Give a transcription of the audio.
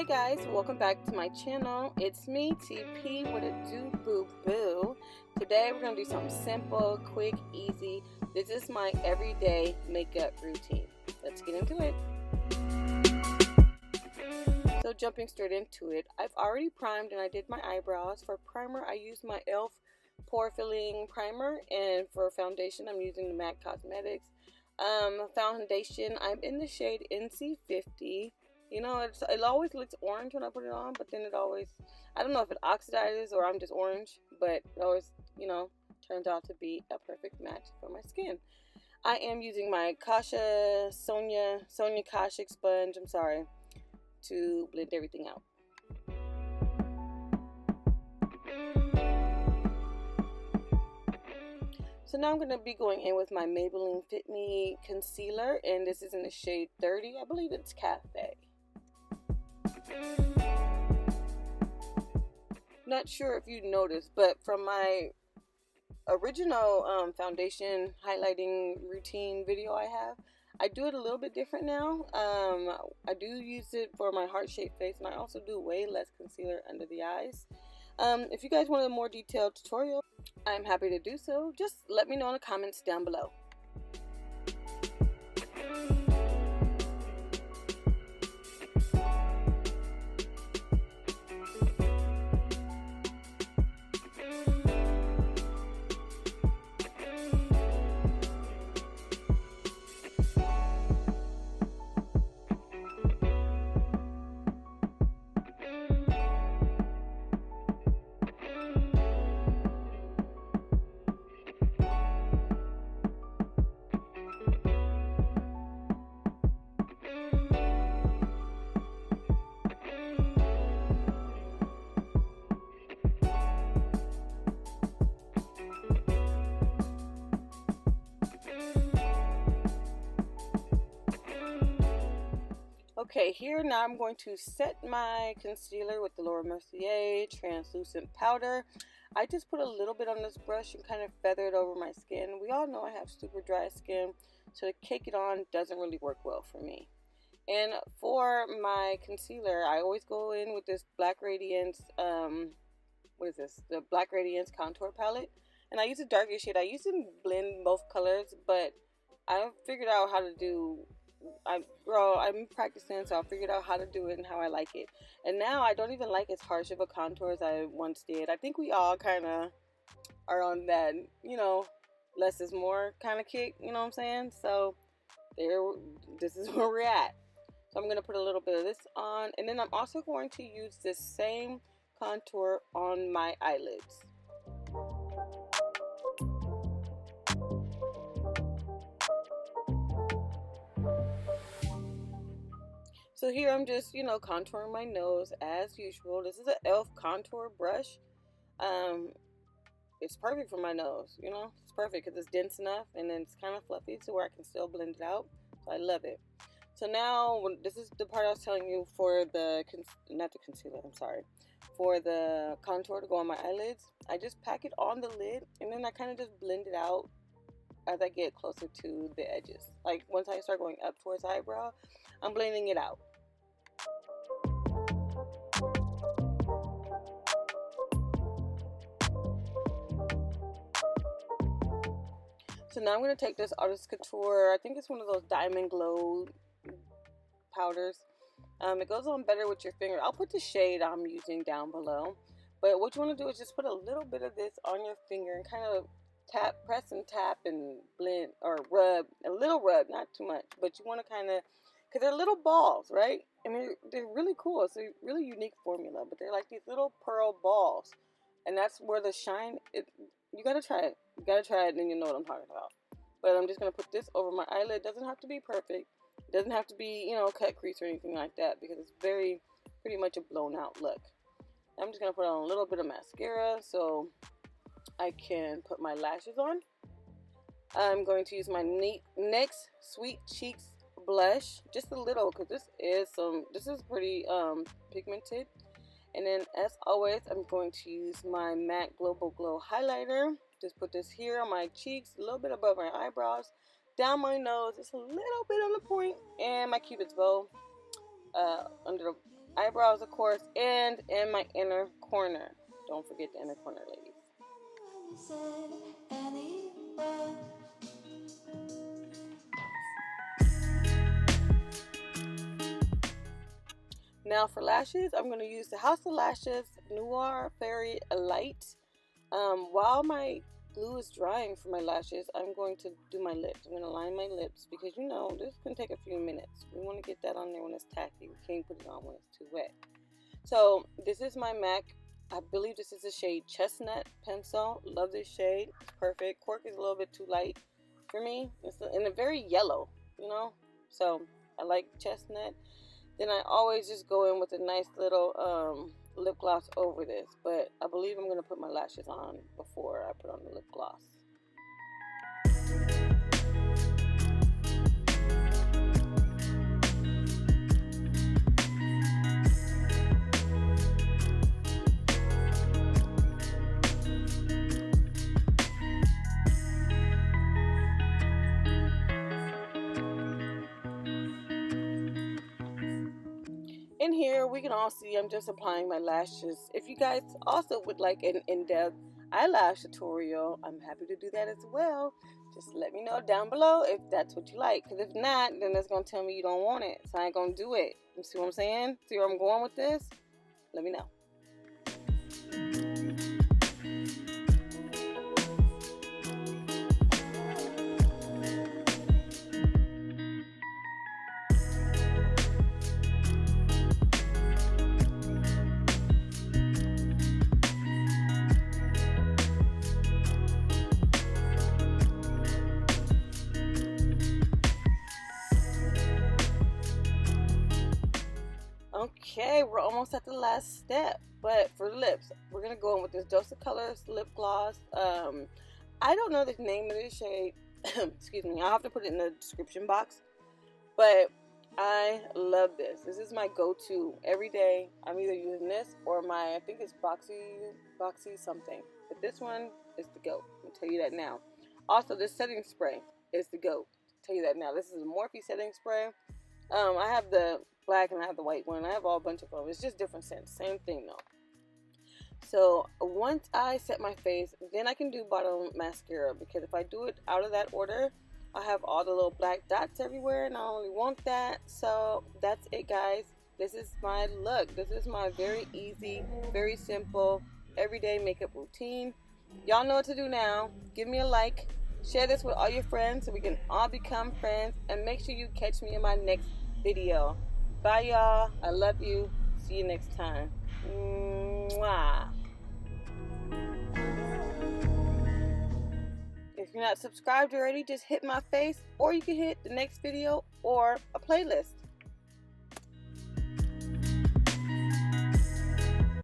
Hey guys, welcome back to my channel. It's me, TP, with a do boo boo. Today we're going to do something simple, quick, easy. This is my everyday makeup routine. Let's get into it. So jumping straight into it, I've already primed and I did my eyebrows. For primer, I used my e.l.f. Pore Filling Primer, and for foundation, I'm using the MAC Cosmetics foundation. I'm in the shade NC50. You know, it always looks orange when I put it on, but then it always, I don't know if it oxidizes or I'm just orange, but it always, you know, turns out to be a perfect match for my skin. I am using my Sonia Kashuk sponge, to blend everything out. So now I'm going to be going in with my Maybelline Fit Me concealer, and this is in the shade 30. I believe it's Cafe. Not sure if you noticed, but from my original foundation highlighting routine video I do it a little bit different now. I do use it for my heart-shaped face, and I also do way less concealer under the eyes. If you guys want a more detailed tutorial, I'm happy to do so. Just let me know in the comments down below. Okay, here now I'm going to set my concealer with the Laura Mercier translucent powder. I just put a little bit on this brush and kind of feather it over my skin. We all know I have super dry skin, so to cake it on doesn't really work well for me. And for my concealer, I always go in with this Black Radiance, what is this? The Black Radiance contour palette. And I use a darker shade. I used to blend both colors, but I figured out how to do, I'm practicing, so I figured out how to do it and how I like it. And now I don't even like as harsh of a contour as I once did. I think we all kind of are on that, you know, less is more kind of kick, you know what I'm saying? So this is where we're at. So I'm going to put a little bit of this on, and then I'm also going to use this same contour on my eyelids. So here I'm just, you know, contouring my nose as usual. This is an e.l.f. contour brush. It's perfect for my nose, you know. It's perfect because it's dense enough and then it's kind of fluffy to where I can still blend it out. So I love it. So now, this is the part I was telling you for the, not the concealer, I'm sorry. For the contour to go on my eyelids, I just pack it on the lid and then I kind of just blend it out as I get closer to the edges. Like once I start going up towards the eyebrow, I'm blending it out. So now I'm going to take this Artist Couture, I think it's one of those Diamond Glow powders. It goes on better with your finger. I'll put the shade I'm using down below. But what you want to do is just put a little bit of this on your finger and kind of tap, press and tap and blend or rub. A little rub, not too much. But you want to kind of, because they're little balls, right? And they're really cool. It's a really unique formula. But they're like these little pearl balls. And that's where the shine, you got to try it. You got to try it and then you know what I'm talking about. But I'm just going to put this over my eyelid. It doesn't have to be perfect. It doesn't have to be, you know, cut crease or anything like that because it's pretty much a blown out look. I'm just going to put on a little bit of mascara so I can put my lashes on. I'm going to use my NYX Sweet Cheeks blush, just a little because this is pretty pigmented. And then as always, I'm going to use my MAC Global Glow highlighter. Just put this here on my cheeks, a little bit above my eyebrows, down my nose, just a little bit on the point, and my Cupid's bow under the eyebrows, of course, and in my inner corner. Don't forget the inner corner, ladies. Now for lashes, I'm going to use the House of Lashes Noir Fairy Light. While my glue is drying for my lashes, I'm going to do my lips. I'm going to line my lips because, you know, this can take a few minutes. We want to get that on there when it's tacky. We can't put it on when it's too wet. So this is my MAC. I believe this is the shade Chestnut Pencil. Love this shade. It's perfect. Cork is a little bit too light for me. It's in a very yellow, you know. So I like chestnut. Then I always just go in with a nice little lip gloss over this. But I believe I'm going to put my lashes on before I put on the lip gloss. In here, we can all see I'm just applying my lashes. If you guys also would like an in-depth eyelash tutorial, I'm happy to do that as well. Just let me know down below if that's what you like. Because if not, then that's going to tell me you don't want it. So I ain't going to do it. You see what I'm saying? See where I'm going with this? Let me know. Okay, we're almost at the last step, but for the lips, we're gonna go in with this Dose of Colors lip gloss. I don't know the name of this shade. Excuse me. I'll have to put it in the description box. But I love this. This is my go-to every day. I'm either using this or my, I think it's Boxy something. But this one is the GOAT. I'll tell you that now. Also, this setting spray is the GOAT. I'll tell you that now. This is a Morphe setting spray. I have the black and I have the white one. I have all a bunch of them. It's just different scents. Same thing though. So once I set my face, then I can do bottom mascara, because if I do it out of that order, I have all the little black dots everywhere and I don't really want that. So that's it, guys. This is my look. This is my very easy, very simple, everyday makeup routine. Y'all know what to do now. Give me a like. Share this with all your friends so we can all become friends. And make sure you catch me in my next video. Bye, y'all. I love you. See you next time. Mwah. If you're not subscribed already, just hit my face, or you can hit the next video or a playlist.